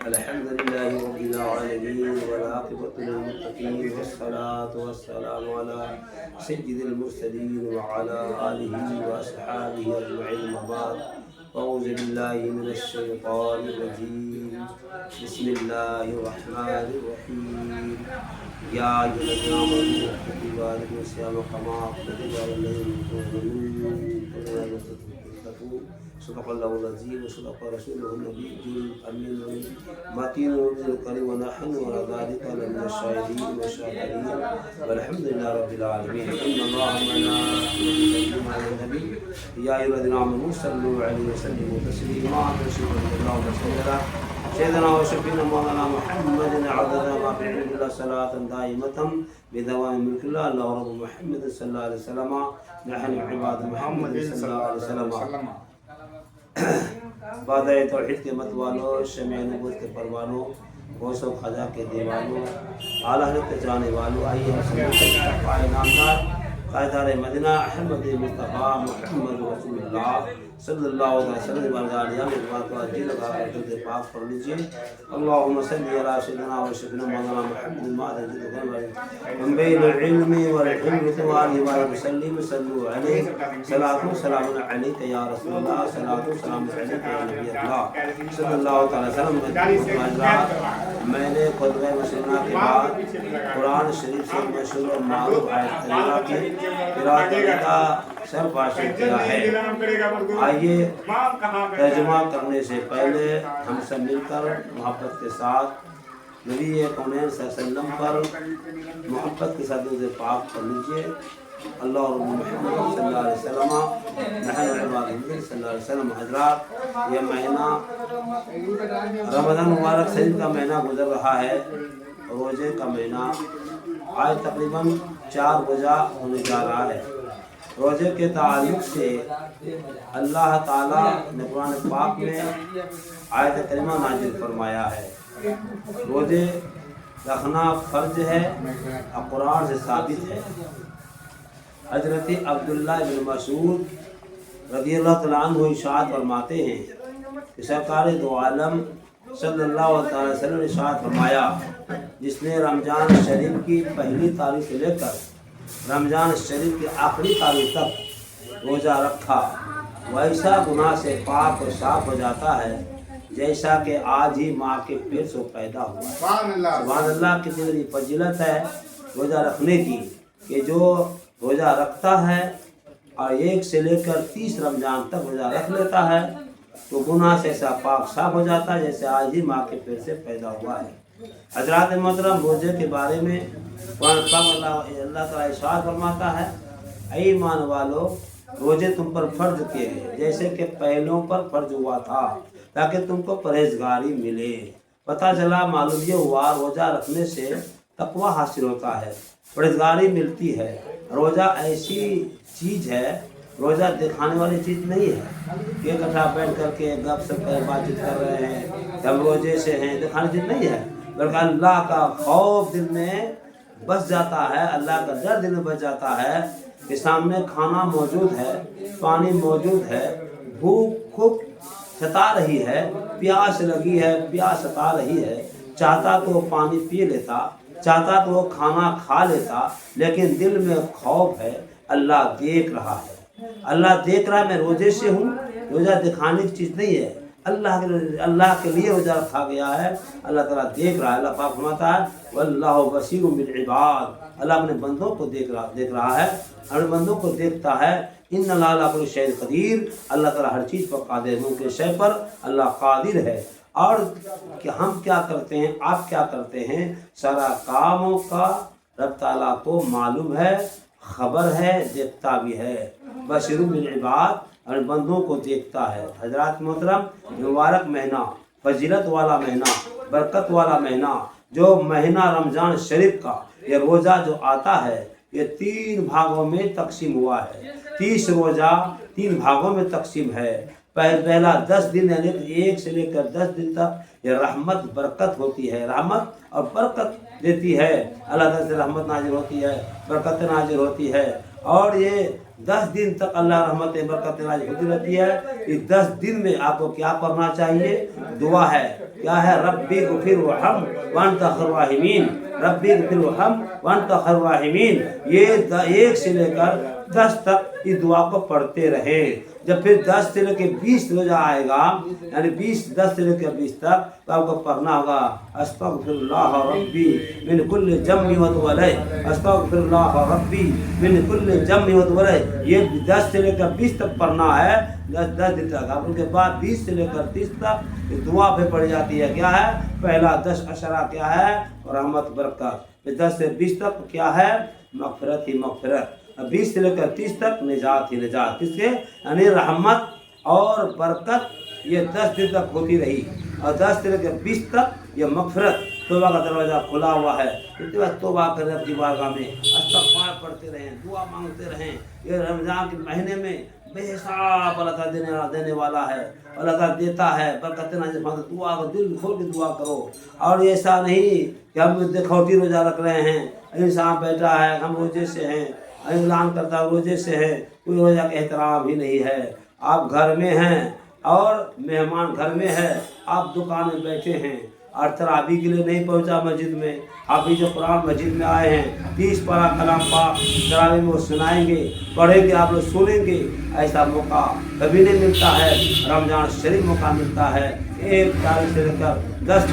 الحمد لله رب العالمين والعاقبة للمتقين والصلاة والسلام على سيد المرسلين وعلى آله وأصحابه أجمعين أما بعد أعوذ بالله من الشيطان الرجيم بسم الله الرحمن الرحيم يا أيها الذين آمنوا كتب عليكم الصيام كما كتب على الذين من قبلكم تتقون صدق الله العظيم وصدق رسوله النبي الأمين المتين الكريم ونحن على ذلك لمن الشاهدين والشاكرين والحمد لله رب العالمين. إن الله وملائكته يصلون على النبي يا أيها الذين آمنوا صلوا عليه وسلموا تسليما. اللهم صل على سيدنا وشفينا مولانا محمد عدد ما في علم الله صلاة دائمة بدوام ملك الله. الله رب محمد صلى الله عليه وسلم نحن عباد محمد صلى الله عليه وسلم. بادۂ توحید کے مت والوں، شمع نبوت کے پروانوں، غوث و خدا کے دیوانوں، اعلیٰ حضرت کے جانے والوں، آئیے ہم نامدار قائدار مدینہ احمد مصطفیٰ محمد رسول اللہ صلی اللہ علیہ وسلم والغالیہ میں بات کو عجیل لگا کر درد پاک پڑھ لیجیے. اللہم صلی علی سیدنا و شفینا مولانا محمد مادر جد غیر من بین العلم والعلم توانی وسلم صلو علیہ صلاة و سلام علیک یا رسول اللہ صلاة و سلام علیک یا نبی اللہ صلی اللہ علیہ وسلم. میں نے خطبہ مسلمہ کے بعد قرآن شریف سے مشہور اور معروف آیت کریمہ کی قرأت کا سرفاشی کیا ہے. آئیے ترجمہ کرنے سے پہلے ہم سب مل کر محبت کے ساتھ نبی کونین صلی اللہ علیہ وسلم پر محبت کے ساتھ درود پاک پڑھ لیجیے. اللہ رب محمد صلی اللہ علیہ وسلم نحن عباد صلی اللہ علیہ وسلم. حضرات، یہ مہینہ رمضان مبارک شریف کا مہینہ گزر رہا ہے، روزے کا مہینہ. آج تقریباً 4 روزہ ہونے جا رہا ہے. روزے کے تعلق سے اللہ تعالیٰ نے قرآن پاک میں آیت کریمہ نازل فرمایا ہے. روزے رکھنا فرض ہے اور قرآن سے ثابت ہے. حضرت عبداللہ بن مسعود رضی اللہ تعالیٰ عنہ ارشاد فرماتے ہیں کہ سرکار دو عالم صلی اللہ علیہ وسلم نے ارشاد فرمایا، جس نے رمضان شریف کی پہلی تاریخ سے لے کر رمضان شریف کی آخری تاریخ تک روزہ رکھا، ویسا گناہ سے پاک و صاف ہو جاتا ہے جیسا کہ آج ہی ماں کے پیٹ سے پیدا ہوا. سبحان اللہ. کتنی بڑی فضیلت ہے روزہ رکھنے کی کہ جو روزہ رکھتا ہے اور 1 سے لے کر 30 رمضان تک روزہ رکھ لیتا ہے تو گناہ سے ایسا پاک صاف ہو جاتا ہے جیسے آج ہی ماں کے پیٹ سے پیدا ہوا ہے. حضرات محترم، روزے کے بارے میں قرآن پاک اللہ تعالیٰ ارشاد فرماتا ہے، اے ایمان والو، روزے تم پر فرض کیے گئے جیسے کہ پہلوں پر فرض ہوا تھا تاکہ تم کو پرہیزگاری ملے. پتہ چلا، معلوم یہ ہوا روزہ رکھنے سے تقویٰ حاصل ہوتا ہے، پرہیزگاری ملتی ہے. روزہ ایسی چیز ہے، روزہ دکھانے والی چیز نہیں ہے کہ اکٹھا بیٹھ کر کے گپ سپ بات چیت کر رہے ہیں ہم روزے سے ہیں، دکھانے چیز نہیں ہے، بلکہ اللہ کا خوف دل میں بس جاتا ہے، اللہ کا ڈر دل میں بس جاتا ہے کہ سامنے کھانا موجود ہے، پانی موجود ہے، بھوک خوب ستا رہی ہے، پیاس لگی ہے، پیاس ستا رہی ہے. چاہتا تو وہ پانی پی لیتا، چاہتا تو وہ کھانا کھا لیتا، لیکن دل میں خوف ہے. اللہ دیکھ رہا ہے، اللہ دیکھ رہا ہے. میں روزے سے ہوں، روزہ دکھانے کی چیز نہیں ہے، اللہ کے لیے روزہ رکھا گیا ہے. اللہ تعالیٰ دیکھ رہا ہے. اللہ پاک فرماتا ہے واللہ بصیر بالعباد. اللہ اپنے بندوں کو دیکھ رہا ہے، اپنے بندوں کو دیکھتا ہے. ان اللہ علی کل شیء قدیر. اللہ تعالیٰ ہر چیز پر قادر ہے، ممکن شے پر اللہ قادر ہے. اور کہ ہم کیا کرتے ہیں، آپ کیا کرتے ہیں، سارا کاموں کا رب تعالیٰ کو معلوم ہے، خبر ہے، دیکھتا بھی ہے. بشیر بالعباد، اور بندوں کو دیکھتا ہے. حضرات محترم، مبارک مہینہ، فضیلت والا مہینہ، برکت والا مہینہ، جو مہینہ رمضان شریف کا یہ روزہ جو آتا ہے یہ 3 بھاگوں میں تقسیم ہوا ہے. 30 روزہ 3 بھاگوں میں تقسیم ہے. پہلا 10 دن یعنی 1 سے لے کر 10 دن تک یہ رحمت برکت ہوتی ہے، رحمت اور برکت دیتی ہے. اللہ تعالیٰ سے رحمت نازل ہوتی ہے، برکت نازل ہوتی ہے. اور یہ 10 دن تک اللہ رحمت برکت نازل ہوتی رہتی ہے. اس 10 دن میں آپ کو کیا کرنا چاہیے؟ دعا ہے. क्या है, रब्बी गुफिर वहम वअन्त खैरुर राहिमीन, रब्बी गुफिर वहम वअन्त खैरुर राहिमीन। ये 1 से लेकर 10 तक इस दुआ को पढ़ते रहे। जब फिर 10 से लेकर 20 रोजा आएगा, यानी 10 से लेकर 20 तक, तो आपको पढ़ना होगा अस्तगफिरुल्लाह रब्बी मिन कुल्लि जम्मी व दुवलै, अस्तगफिरुल्लाह रब्बी मिन कुल्लि जम्मी व दुवलै। ये 10 से लेकर 20 तक पढ़ना है, 10 दिन तक। अब उनके बाद 20 से लेकर 30 तक दुआ पे पढ़ी जाती है। क्या है, पहला 10 अशरा क्या है, रहमत बरकत। 10 से 20 तक क्या है, मगफिरत ही मगफिरत। 20 से लेकर 30 तक निजात ही निजात। किसके, यानी रहमत और बरकत ये 10 दिन तक होती रही। और 10 से लेकर 20 तक ये मगफिरत, तौबा का दरवाज़ा खुला हुआ है। इसके बाद तौबा करें अपनी बारगाह में, इस्तिग़फ़ार पढ़ते रहें, दुआ मांगते रहें। ये रमज़ान के महीने में बेहिसाब अल्लाह ताला देने वाला है, अल्लाह ताला देता है बरकत नाज़िल फरमाता। दुआ को दिल खोल के दुआ करो। और ऐसा नहीं कि हम देखौटी रोज़ा रख रहे हैं, इंसान बैठा है हम रोजे से हैं, ऐलान करता रोजे से है, कोई रोज़ा का एहतराम ही नहीं है। आप घर में हैं और मेहमान घर में है, आप दुकान में बैठे हैं और तरावी के लिए नहीं पहुंचा मस्जिद में। हाफिज़ कुरान मस्जिद में आए हैं, 30 पारा कलाम पाक तरावी में वो सुनाएंगे, पढ़ेंगे, आप लोग सुनेंगे। ऐसा मौका कभी नहीं मिलता है। रमज़ान शरीफ मौका मिलता है। 1 तारीख से लेकर 10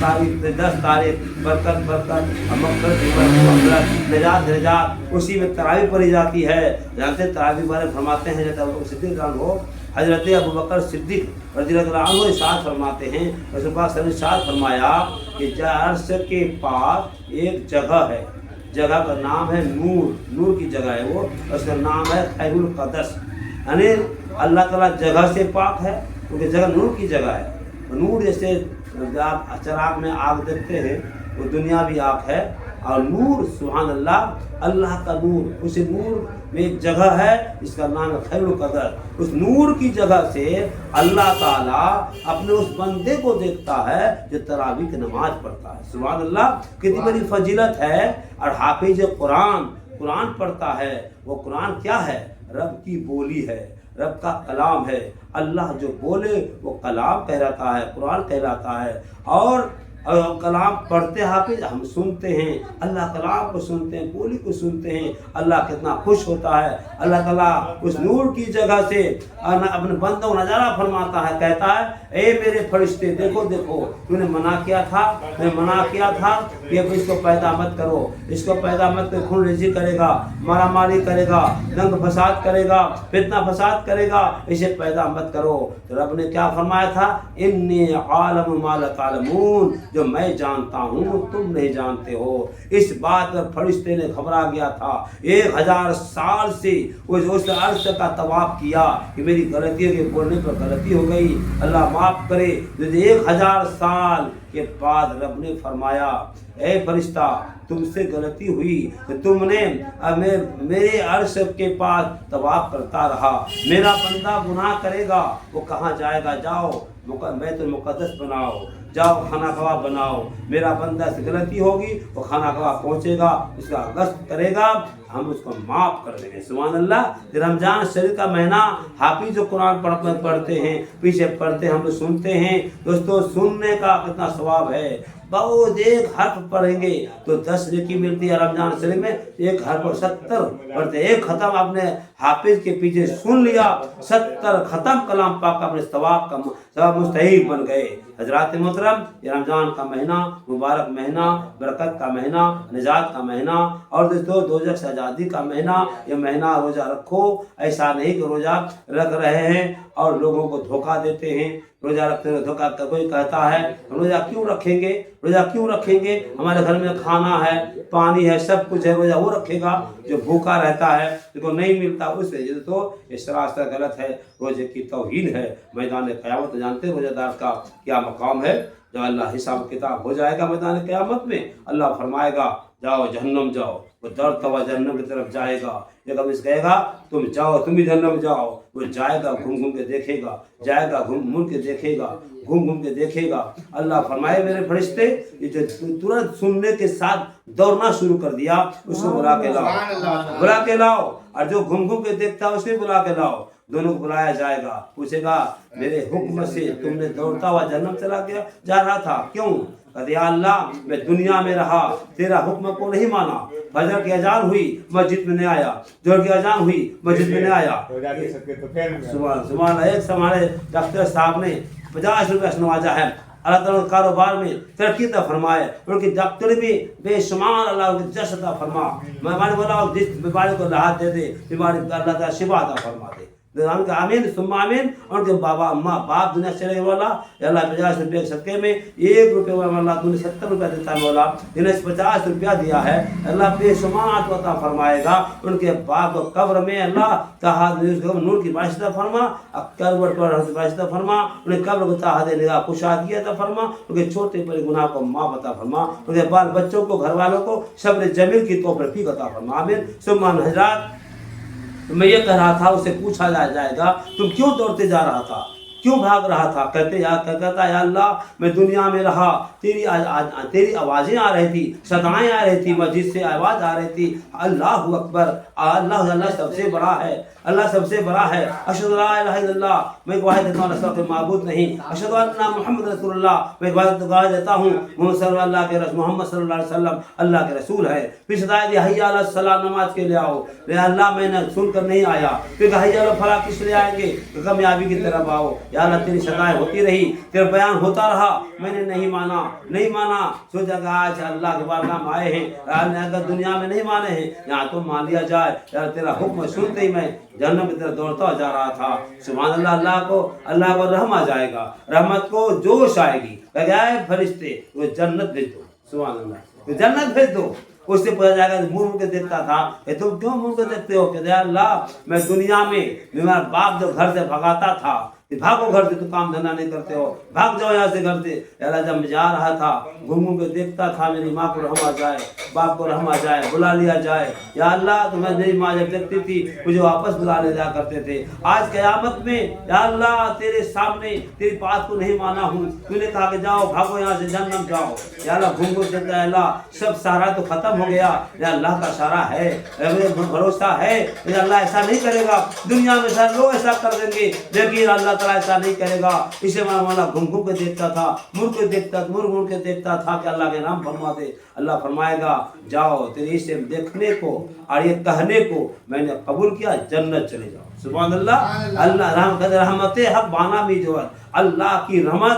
तारीख बरकत बरकत, मगफिरत निजात निजात, उसी में तरावी पढ़ी जाती है। जानते तरावी बारे फरमाते हैं, जैसे अबू सिद्दीक़ हो, हज़रत अबू बकर सिद्दीक़ रज़ियल्लाहु अन्हु इरशाद फरमाते हैं, रसूल पाक सल्लल्लाहु अलैहि वसल्लम ने इरशाद फरमाया कि अर्श के पास एक जगह है, जगह का नाम है नूर, नूर की जगह है वो, उसका नाम है खैरुल क़दस। यानी अल्लाह ताला जगह से पाक है, क्योंकि जगह नूर की जगह है। नूर जैसे आप चराग में आग देखते हैं, वो दुनिया भी आग है, और नूर सुभान अल्लाह, अल्लाह का नूर, उस नूर में एक जगह है जिसका नाम है खैरुल क़दस। उस नूर की जगह से अल्लाह ताला अपने उस बंदे को देखता है जो तरावी की नमाज पढ़ता है। सुभान अल्लाह, कितनी बड़ी फजीलत है। और हाफिज़ कुरान कुरान पढ़ता है, वो कुरान क्या है, रब की बोली है, रब का कलाम है। अल्लाह जो बोले वो कलाम कहलाता है, कुरान कहलाता है। और कलाम पढ़ते हाफिज हम सुनते हैं, अल्लाह कलाम को सुनते हैं, बोली को सुनते हैं। अल्लाह कितना खुश होता है। अल्लाह ताला उस नूर की जगह से अपने बंदों को नजारा फरमाता है, कहता है ए मेरे फरिश्ते देखो देखो, तूने मना किया था, मैं मना किया था कि अब इसको पैदा मत करो, इसको पैदा मत करो, खून रेजी करेगा, मारा मारी करेगा, दंग फसाद करेगा, फितना फसाद करेगा, इसे पैदा मत करो। तो रब ने क्या फरमाया था, इन्नी आलम मा ला तालमून, जो मैं जानता हूँ तुम नहीं जानते हो। इस बात पर फरिश्ते ने घबरा गया था। 1000 साल से उस अर्श का तवाफ किया कि मेरी गलतियों के बोलने पर गलती हो गई, अल्लाह माफ़ करे। 1000 साल के बाद रब ने फरमाया, ए फरिश्ता तुमसे गलती हुई तो तुमने मेरे अर्श के पास तवाफ करता रहा। मेरा बंदा गुनाह करेगा, वो कहाँ जाएगा, जाओ बैतुल मुक़द्दस बनाओ, जाओ खाना कबाब बनाओ। मेरा बंदा से गलती होगी, वो खाना कबाब पहुँचेगा, उसका गश्त करेगा, हम उसको माफ़ कर देंगे। सुभान अल्लाह। रमज़ान शरीफ का महीना हाफिज़ जो कुरान पढ़ते हैं, पीछे पढ़ते हैं, हम लोग सुनते हैं। दोस्तों सुनने का कितना सवाब है। बहुत एक हर्फ पढ़ेंगे तो 10 नेकी मिलती है। रमज़ान शरीफ में एक हर्फ पर 70 पढ़ते। एक ख़त्म आपने हाफिज़ के पीछे सुन लिया, 70 ख़त्म कलाम पाक अपने सवाब का सवाब मुस्तहीक बन गए। हज़रात मोहतरम, ये रमज़ान का महीना मुबारक महीना, बरकत का महीना, निजात का महीना, और दोस्तों दोज़ख से आज़ादी का महीना। ये महीना रोज़ा रखो। ऐसा नहीं कि रोज़ा रख रहे हैं और लोगों को धोखा देते हैं। रोज़ा रखते हुए धोखा, कोई कहता है रोज़ा क्यों रखेंगे, रोज़ा क्यों रखेंगे, हमारे घर में खाना है, पानी है, सब कुछ है, रोज़ा वो रखेगा जो भूखा रहता है, जिसको नहीं मिलता उसे। तो ये सरासर गलत है, रोज़े की तौहीन है। मैदान क़यामत जानते हैं रोज़ेदार का क्या मकाम है। जब अल्लाह हिसाब किताब हो जाएगा मैदान क़यामत में, अल्लाह फरमाएगा जाओ जहन्नम जाओ, वो दौड़ता हुआ जहन्नम की तरफ जाएगा। जब इस कहेगा तुम जाओ, तुम भी जहन्नम जाओ, वो जाएगा घूम घूम के देखेगा, जाएगा घूम घूम के देखेगा, घूम घूम के देखेगा। अल्लाह फरमाए मेरे फरिश्ते, ये जो तुरंत सुनने के साथ दौड़ना शुरू कर दिया, उसको बुला के लाओ, बुला के लाओ। और जो घूम घूम के देखता है उसे बुला के लाओ। दोनों को बुलाया जाएगा, पूछेगा मेरे हुक्म से तुमने दौड़ता हुआ जन्नत चला गया जा रहा था, क्यों? कहते या अल्लाह मैं दुनिया में रहा, तेरा हुक्म को नहीं माना, फजर की अजान हुई मस्जिद में नहीं आया, जोहर की अजान हुई मस्जिद में नहीं आया। सुभान एक हमारे डॉक्टर साहब ने 50 रुपया नवाजा है, अल्लाह ताला कारोबार में तरक्की अता फरमाए, उनकी डॉक्टर भी बेशुमार अल्लाह उनकी जश अता फरमा। मैं मैंने बोला जिस बीमारी को राहत दे दे, बीमारी अल्लाह ताला शिफा अता फरमा दे। उनका आमीन सुम्मा आमीन। उनके बाबा अम्मा बाप दुनिया से चले वाला अल्लाह 50 रुपये सदके में 1 रुपये अल्लाह तूने 70 रुपया देता है मौला, जिन्हें 50 रुपया दिया है अल्लाह बेशुमार अता फरमाएगा। उनके बाप को कब्र में अल्लाह तहा नूर की बारिश अता फरमा, करवट पर बारिश अता फरमा, उन्हें कब्र को तहा निगाह कुशादगी अता फरमा, उनके छोटे बड़े गुनाह को माफ अता फरमा, उनके बाल बच्चों को घर वालों को सब्र जमील की तौफीक अता फरमा। आमीन सुम्मा हज़रात। मैं ये कह रहा था, उससे पूछा जाएगा तुम क्यों दौड़ते जा रहा था, क्यों भाग रहा था? कहता या अल्लाह मैं दुनिया में रहा, तेरी आवाज़ें आ रही थी, सदाएं आ रही थी, मस्जिद से आवाज़ आ रही थी, अल्लाह अकबर, अल्लाह सबसे बड़ा है, अल्लाह सबसे बड़ा है। अशहदु ला इलाहा इल्लल्लाह, मैं गवाही देता हूँ अल्लाह के माबूद नहीं, अशहदु अन्ना मुहम्मद रसूलुल्लाह, मैं गवाही देता हूँ मोहम्मद सल्लल्लाहु अलैहि वसल्लम अल्लाह के रसूल है। फिर सदाए दी हैया अला सलाह, नमाज के लिए आओ। अल्लाह मैंने सुनकर नहीं आया, फिर हैया अला फलाह किस लिए आएंगे? कामयाबी की तरफ आओ। या अल्लाह तेरी सदाएं होती रही, तेरा बयान होता रहा, मैंने नहीं माना सोचा कि आज अल्लाह के बारगाह में आए हैं, अगर दुनिया में नहीं माने हैं यहाँ तो मान लिया जाए। यार तेरा हुक्म सुनते ही मैं जन्नत की तरफ दौड़ता जा रहा था। सुभान अल्लाह, अल्लाह को रहम आ जाएगा, रहमत को जोश आएगी, कह फरिश्ते वो जन्नत भेज दो, सुभान अल्लाह तो जन्नत भेज दो। उससे पूछा जाएगा मुंह के देखता था, तुम क्यों मुंह के देखते हो? कहते अल्लाह मैं दुनिया में मेरा बाप जो घर से भगाता था, भागो घर से, तो काम धंधा नहीं करते हो, भाग जाओ यहाँ से घर से। अल्लाह जब जा रहा था घूम के देखता था मेरी माँ को रहम आ जाए, बाप को रहम आ जाए, बुला लिया जाए। या अल्लाह तुम्हें मेरी माँ जब देखती थी मुझे वापस बुला ले जा करते थे। आज क़यामत में या अल्लाह तेरे सामने तेरी बात को नहीं माना हूँ, तूने कहा कि जाओ भागो यहाँ से जन्नत जाओ। या अल्लाह घूम को देखता है, अल्लाह सब सारा तो खत्म हो गया, या अल्लाह का सारा है, भरोसा है, अल्लाह ऐसा नहीं करेगा। दुनिया में सारे लोग ऐसा कर देंगे, लेकिन अल्लाह ऐसा नहीं करेगा। इसे मौला घूम के देखता था, मुड़ के देखता था कि अल्लाह के नाम फरमा दे। अल्लाह फरमाएगा जाओ, तेरे इसे देखने को और ये कहने को मैंने कबूल किया, जन्नत चले जाओ। सुभान अल्लाह। अल्लाह रहमत हक बाना भी जो है, अल्लाह की रहमत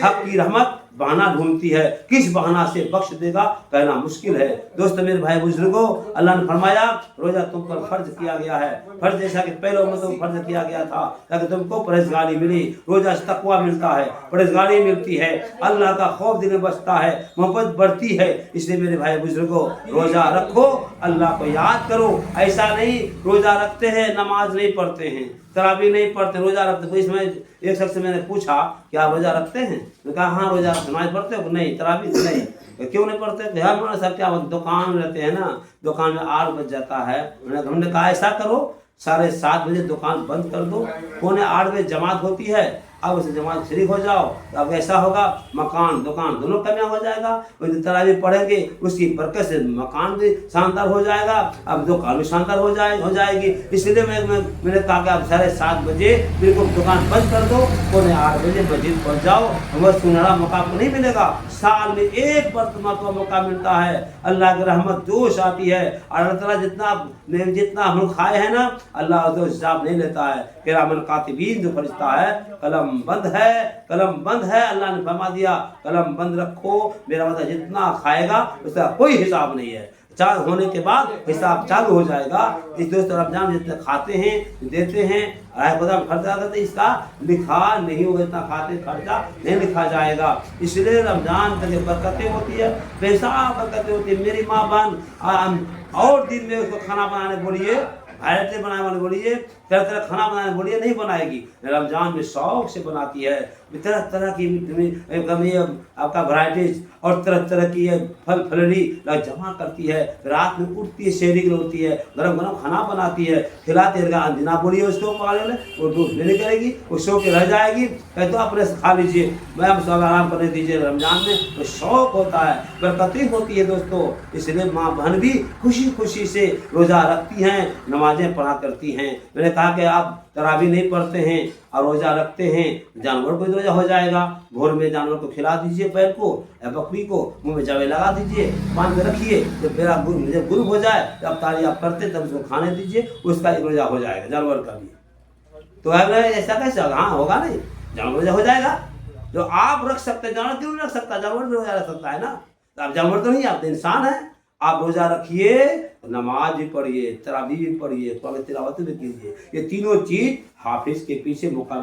हक की रहमत बहाना ढूंढती है, किस बहाना से बख्श देगा कहना मुश्किल है। दोस्तों मेरे भाई बुजुर्गों, अल्लाह ने फरमाया रोजा तुम पर फर्ज किया गया है, फर्ज जैसा कि पहले उम्मतों को फर्ज किया गया था ताकि तुमको परहेजगारी मिली। रोजा से तकवा मिलता है, परहेजगारी मिलती है, अल्लाह का खौफ दिल में बचता है, मोहब्बत बढ़ती है। इसलिए मेरे भाई बुजुर्गों रोजा रखो, अल्लाह को याद करो। ऐसा नहीं रोजा रखते हैं नमाज नहीं पढ़ते हैं, तरावी नहीं पढ़ते, रोजा रखते। इसमें एक शख्स से मैंने पूछा क्या रोजा रखते हैं? मैं कहा हाँ रोजा नमाज पढ़ते हो? नहीं। तरावी नहीं। क्यों नहीं पढ़ते? यार मेरा सब क्या दुकान रहते हैं ना, दुकान में 8 बज जाता है। हमने कहा ऐसा करो 7:30 बजे दुकान बंद कर दो, 7:45 बजे जमात होती है, अब उसे जमात शरीक हो जाओ। अब ऐसा होगा मकान दुकान दोनों कामयाब हो जाएगा। तरावी पढ़ेंगे उसकी बरकत से मकान भी शानदार हो जाएगा, अब दुकान भी शानदार हो जाएगी। इसलिए मैंने कहा कि अब 7:30 बजे बिल्कुल दुकान बंद कर दो, 7:45 बजे मस्जिद पहुँच जाओ। वह सुनहरा मौका आपको नहीं मिलेगा, साल में एक मरतबा मौका मिलता है। अल्लाह की रहमत जोश आती है और अल्लाह ताला जितना हम खाए हैं ना, अल्लाह तो हिसाब नहीं लेता है। किरामन कातिबीन जो फरिश्ता है, कलम बंद है। अल्लाह ने फरमा दिया कलम बंद रखो, मेरा मतलब जितना खाएगा उसका कोई हिसाब नहीं है, चार होने के बाद हिसाब चालू हो जाएगा। इस दोस्त रमजान जितने खाते हैं देते हैं खर्चा करते, इसका लिखा नहीं होगा, इतना खाते खर्चा नहीं लिखा जाएगा। इसलिए रमजान तक बरकतें होती है, बेहिसाब बरकतें होती है। मेरी माँ बहन और दिन में उसको खाना बनाने बोलिए, वैरायटी बनाने वाले बोलिए, तरह तरह खाना बनाने बोलिए, नहीं बनाएगी। रमजान में शौक से बनाती है, तरह तरह की आपका वैरायटीज और तरह तरह की फल फलरी जमा करती है। रात में उठती है, शहरी होती है, गरम गरम खाना बनाती है, खिलाते रहेगा। अंजना बोलिए उसको पाले ले, वो दूध नहीं करेगी, वो सो के रह जाएगी। कह तो अपने खा लीजिए, मैम सब आराम करने दीजिए। रमजान में तो शौक होता है, बरकतें होती है दोस्तों। इसलिए माँ बहन भी खुशी खुशी से रोज़ा रखती हैं, नमाजें पढ़ा करती हैं। मैंने कहा कि आप तरावी नहीं पढ़ते हैं और रोज़ा रखते हैं, जानवर को भी रोज़ा हो जाएगा। भोर में जानवर को खिला दीजिए, बैल को या बकरी को मुंह में जावे लगा दीजिए, बांध के रखिए। जब मेरा जब गुरु हो जाए, जब तारी आप करते तब उसको खाने दीजिए, उसका एक रोज़ा हो जाएगा, जानवर का भी। तो ऐसा कैसे होगा? हाँ होगा नहीं, जानवर रोज़ा हो जाएगा। जो आप रख सकते हैं, जानवर क्यों नहीं रख सकता? जानवर भी रोज़ा रख सकता है ना। तो आप जानवर तो नहीं, आप तो इंसान हैं। आप रोज़ा रखिए, नमाज भी पढ़िए, तरावी भी पढ़िए, कुरान तिलावत भी कीजिए। ये तीनों चीज़ हाफिज़ के पीछे मौका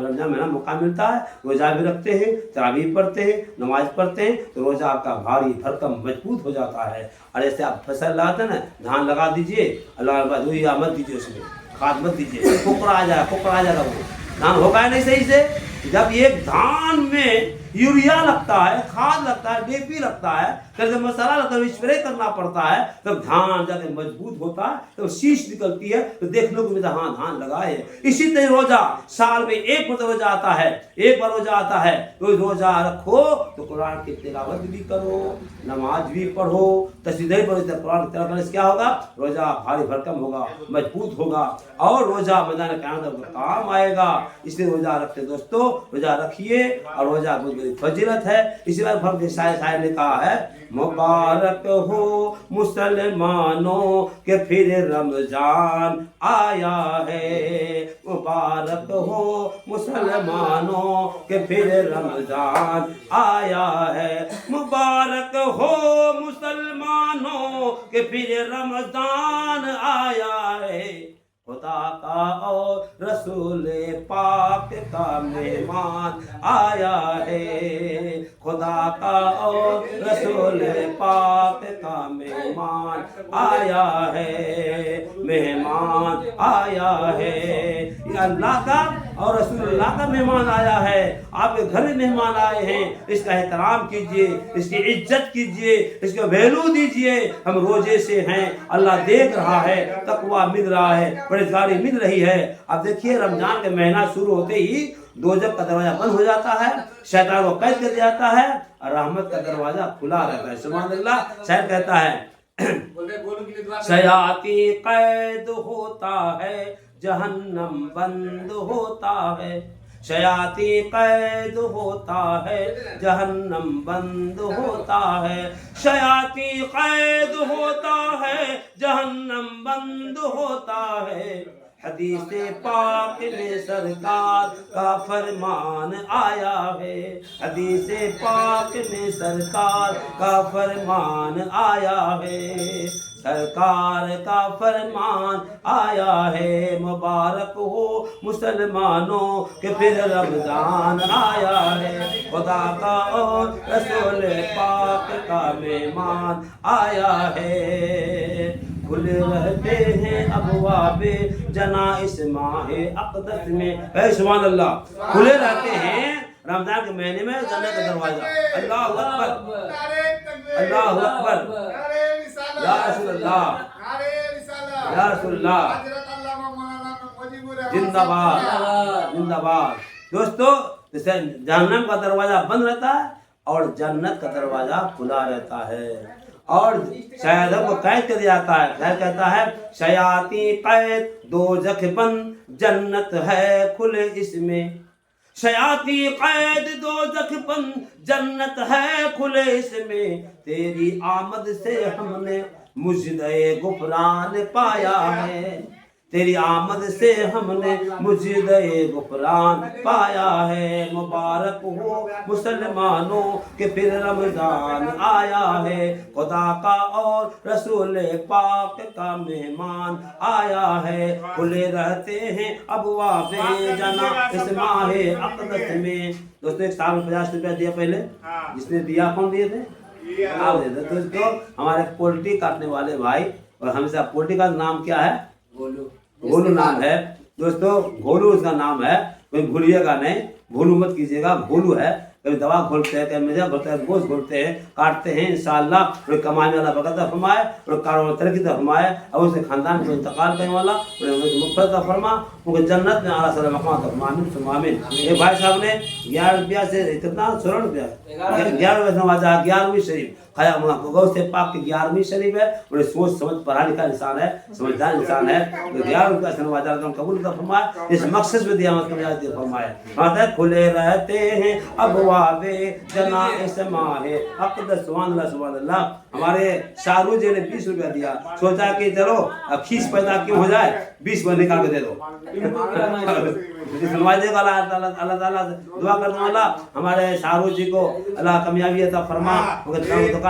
मिलता है। रोज़ा भी रखते हैं, तरावी पढ़ते हैं, नमाज पढ़ते हैं, तो रोज़ा आपका भारी भरकम मजबूत हो जाता है। और ऐसे आप फसल लगाते हैं ना, धान लगा दीजिए, अल्लाह मत दीजिए, उसमें खाद मत दीजिए, कोकड़ा आ जाएगा वो धान होगा ही नहीं सही से। जब एक धान में यूरिया लगता है, खाद लगता है, डीएपी लगता है, फिर जब मसाला लगता है, स्प्रे करना पड़ता है, तब धान जाके मजबूत होता है, तब शीश निकलती है, तो देख लो कि हाँ धान लगाए। इसी तरह रोजा साल में एक बार रोजा आता है, एक बार रोजा आता है, तो रोजा रखो तो कुरान की तिलावत भी करो, नमाज भी पढ़ो, तस्बीह पढ़ो, कुरान की तिलावत से क्या होगा? रोजा भारी भरकम होगा, मजबूत होगा, और रोजा मैदान क़यामत में काम आएगा। इसलिए रोजा रखते दोस्तों, रोजा रखिए, और रोजा बहुत बड़ी फजीलत है। इसी बार फर्क शायर ने कहा है, मुबारक हो मुसलमानों के फिर रमजान आया है, मुबारक हो मुसलमानों के फिर रमजान आया है, मुबारक हो मुसलमानों के फिर रमजान आया है। खुदा का और रसूल पाक का मेहमान आया है, खुदा का और रसूल पाक का मेहमान आया है, मेहमान आया है। ये अल्लाह का और रसूलुल्लाह का मेहमान आया है। आपके घर में मेहमान आए हैं, इसका एहतराम कीजिए, इसकी इज्जत कीजिए, इसको वैल्यू दीजिए। हम रोजे से हैं, अल्लाह देख रहा है, तकवा मिल रहा है, परहेज़गारी मिल रही है। अब देखिए रमजान का महीना शुरू होते ही दोजख का दरवाजा बंद हो जाता है, शैतान को कैद कर दिया जाता है, और रहमत का दरवाजा खुला रहता है। सुभान अल्लाह। शायर कहता है, शयाती कैद होता है, जहन्नम बंद होता है, शयाती कैद होता है, जहन्नम बंद होता है, शयाती कैद होता है, जहन्नम बंद होता है। हदीस पाक में सरकार का फरमान आया है, हदीस पाक में सरकार का फरमान आया है, सरकार का फरमान आया है। मुबारक हो मुसलमानों के फिर रमजान आया है, खुदा का और रसूल पाक का मेहमान आया है। खुले रहते हैं अबवाबे जना इस माहे अक़दस में। सुभान अल्लाह। खुले रहते हैं रमजान के महीने में जन्नत का दरवाजा। अल्लाह अकबर, अल्लाह अकबर, या रसूलल्लाह, या रसूलल्लाह, जिंदाबाद जिंदाबाद। दोस्तों, जैसे जहन्नम का दरवाजा बंद रहता है और जन्नत का दरवाजा खुला रहता है, और शयातिन को कैद कर दिया जाता है। शायर कहता है, शयाती कैद दोजख बंद, जन्नत है खुले इसमें, शयाती कैद दोजख बंद, जन्नत है खुले इसमें। तेरी आमद से हमने मुजदे गुफरान पाया है, तेरी आमद से हमने मुजदे गुफरान पाया है। मुबारक हो मुसलमानों के फिर रमजान आया है, खुदा का और रसूल पाक का मेहमान आया है। खुले रहते हैं अबवाबे जना इस माहे अक़दस में। दोस्तों, एक साल में 50 रुपया दिया पहले, जिसने दिया कौन दिए थे? आप दे दे। दोस्तों, हमारे पोल्ट्री काटने वाले भाई, और हमेशा पोल्ट्री का नाम क्या है? गोलू नाम है। दोस्तों, गोलू उसका नाम है, कोई भूलिएगा नहीं, भूलू मत कीजिएगा। गोलू है, कभी दवा घोलते हैं, कभी मिर्जा घोलते हैं, गोश्त घोलते हैं, काटते हैं। इंशाअल्लाह और कमाने वाला बरकत फरमाए और कारोबार तरक्की फरमाए, और उसके खानदान को इंतकाल करने वाला मुग़फ़िरत फरमा। ان کو جنت میں اعلیٰ صلی مقام تک مامن سمامن. ایک بھائی صاحب نے 11 روپیہ سے کتنا 16 روپیہ 11 روپیہ نوازا 11ویں شریف غوث پاک کی 11ویں شریف ہے. بڑے سوچ سمجھ پڑھا لکھا انسان ہے, سمجھدار انسان ہے. تو 11 روپیہ سے نوازا قبول کا فرمایا, اس مقصد میں دیا مت فرمایا. فرماتا ہے کھلے رہتے ہیں ابواب جناح سماح اقدس. سبحان اللہ سبحان اللہ. ہمارے شاہ رخ جی نے 20 روپیہ دیا, سوچا کہ چلو اب کھیس پیدا کیوں ہو جائے, 20 میں نکال کے دے دو. اللہ تعالیٰ سے دعا کرتا ہوں اللہ ہمارے شاہ رخ جی کو اللہ کامیابی عطا فرما. دکان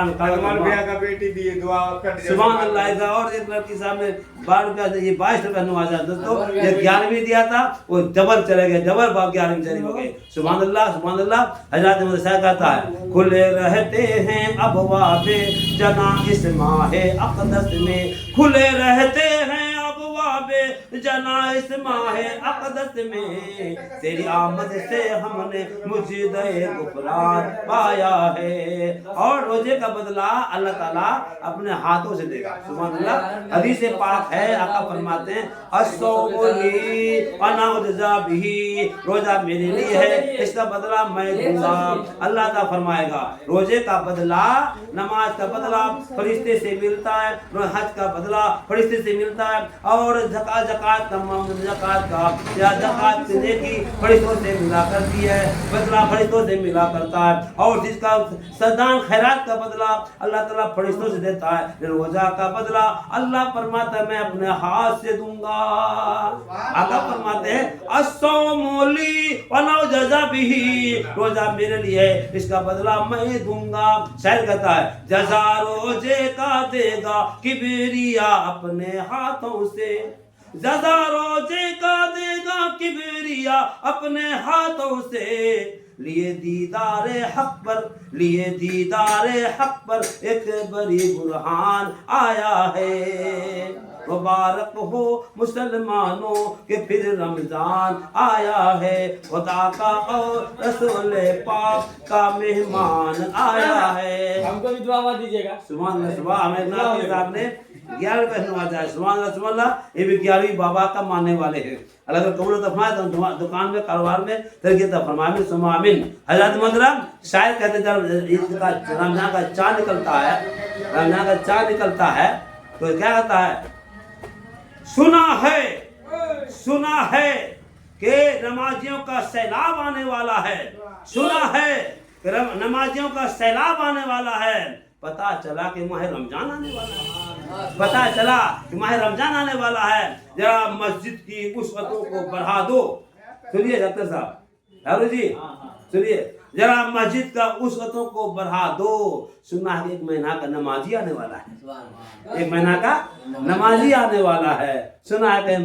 سبحان اللہ. اور ایک لڑکی صاحب نے 12 روپیہ سے یہ 22 روپیہ نوازا دوستو. یہ 11ویں دیا تھا وہ ڈبل چلے گئے, ڈبل 11ویں شریف ہو گئے. سبحان اللہ سبحان اللہ. حضرت مدرسہ کہتا ہے کھلے رہتے ہیں ابواب جناح سماح اقدس میں, کھلے رہتے ہیں ابواب جناح سماح اقدس میں, تیری آمد سے ہم نے مجدے غفران پایا ہے. اور روزے کا بدلہ اللہ تعالیٰ اپنے ہاتھوں سے دے گا. سبحان اللہ. حدیث پاک ہے, آقا فرماتے ہیں الصوم لی وانا اجزی بہ, روزہ میرے لیے ہے, اس کا بدلہ میں دوں گا. اللہ تعالیٰ فرمائے گا روزے کا بدلہ, نماز کا بدلہ فرشتے سے ملتا ہے, حج کا بدلہ فرشتے سے ملتا ہے, اور زکات کا یا زکات نیکی فرشتوں سے ملا کرتی ہے, بدلہ فرشتوں سے ملا کرتا ہے. اور جس کا سردان خیرات کا بدلہ اللہ تعالیٰ فرشتوں سے دیتا ہے. روزہ کا بدلہ اللہ فرماتا ہے میں اپنے ہاتھ سے دوں گا. آقا فرماتے ہیں الصوم لی وانا اجزی بہ, روزہ میرے لیے ہے, اس کا بدلہ میں دوں گا. شاعر کہتا ہے جزا روزے کا دے گا کبریا اپنے ہاتھوں سے, جزا روزے کا دے گا کبریا اپنے ہاتھوں سے. لیے دیدار حق پر, لیے دیدار حق پر ایک بڑی برہان آیا ہے. مبارک ہو مسلمانوں کہ پھر رمضان آیا ہے, خدا کا اور رسول پاک کا مہمان آیا ہے. ہم کو بھی دعا دیجیے گا. سبحان اللہ. سبحان ہمیں ناظرین صاحب نے 11 روپے نوازا ہے. سبحان اللہ سبحان اللہ. یہ بھی 11ویں بابا کا ماننے والے ہیں. اللہ کا قبول عطا فرمائے تو دکان میں کاروبار میں ترقی عطا فرمائے. ثم آمین. حضرت محترم شاعر کہتے ہیں جب رمضان کا چاند نکلتا ہے, رمضان کا چاند نکلتا ہے تو کیا کہتا ہے, سنا ہے کہ نمازیوں کا سیلاب آنے والا ہے, سنا ہے کہ نمازیوں کا سیلاب آنے والا ہے. پتہ چلا کہ ماہ رمضان آنے والا ہے, پتہ چلا کہ ماہ رمضان آنے والا ہے. ذرا مسجد کی وسعتوں کو بڑھا دو. سنیے ڈاکٹر صاحب ہارو جی سنیے, ذرا مسجد کا وسعتوں کو بڑھا دو. سنا ہے 1 مہینہ کا نمازی آنے والا ہے, 1 مہینہ کا نمازی آنے والا ہے. سنا ہے کہ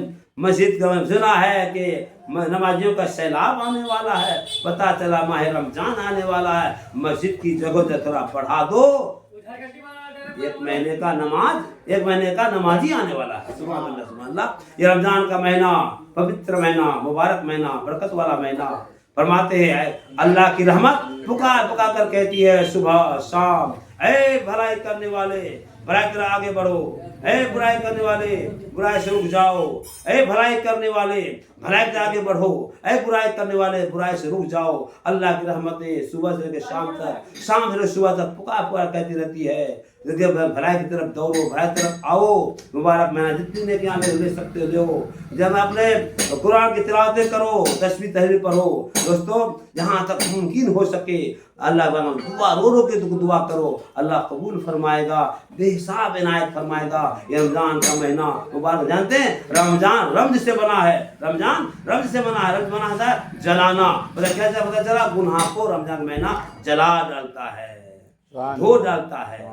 مسجد کا, سنا ہے کہ نمازیوں کا سیلاب آنے والا ہے. پتہ چلا ماہ رمضان آنے والا ہے. مسجد کی جگہ تھوڑا بڑھا دو. 1 مہینے کا نماز, 1 مہینے کا نمازی آنے والا ہے. سبحان اللہ سبحان اللہ. یہ رمضان کا مہینہ پوتر مہینہ, مبارک مہینہ, برکت والا مہینہ. فرماتے ہیں اللہ کی رحمت پکا کر کہتی ہے صبح شام, اے بھلائی کرنے والے برائی کی طرح آگے بڑھو, اے برائی کرنے والے برائی سے رک جاؤ, اے بھلائی کرنے والے بھلائی کی طرح آگے بڑھو, اے برائی کرنے والے برائی سے رک جاؤ. اللہ کی رحمتیں صبح سے لے کے شام تک, شام سے لے کے صبح تک پکار کہتی رہتی ہے. بھلائی کی طرف دوڑو, بھلائی کی طرف آؤ. مبارک مہینہ جتنی نیکی لے سکتے ہو. جب اپنے قرآن کی تلاوتیں کرو, تسبیح تحلیل پڑھو. دوستو جہاں تک ممکن ہو سکے اللہ دعا رو کے دعا کرو, اللہ قبول فرمائے گا, بے حساب عنایت فرمائے گا. یہ رمضان کا مہینہ مبارک جانتے ہیں, رمضان رمز سے بنا ہے, رمضان رمز سے بنا ہے. رمز بنا ہے جلانا. کیسے پتہ چلا, گناہ کو رمضان کا مہینہ جلا ڈالتا ہے, دھو ڈالتا ہے.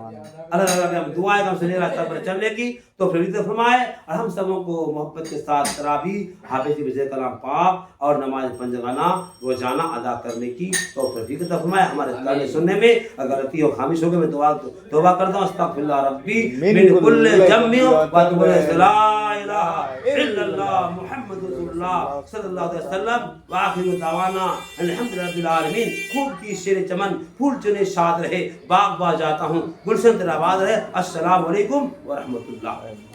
اللہ تعالیٰ دعائیں ہم سے لے رہا پر چلنے کی تو پھر فرمائے, اور ہم سبوں کو محبت کے ساتھ تراویح, حافظ وزیر کلام پاک اور نماز پنجگانہ روزانہ ادا کرنے کی توفیق عطا فرمائے. ہمارے کلام سننے میں اگر غلطی اور خامش ہو گئے میں توبہ کرتا ہوں. استغفر اللہ ربی من کل ذنب واتوب الیہ. لا الہ الا اللہ محمد رسول اللہ صلی اللہ علیہ وسلم. وآخر دعوانا الحمد للہ رب العالمین. خوب کی شیر چمن پھول چنے شاد رہے, باغ باغ جاتا ہوں, گلشن تیرا آباد رہے. السلام علیکم ورحمۃ اللہ.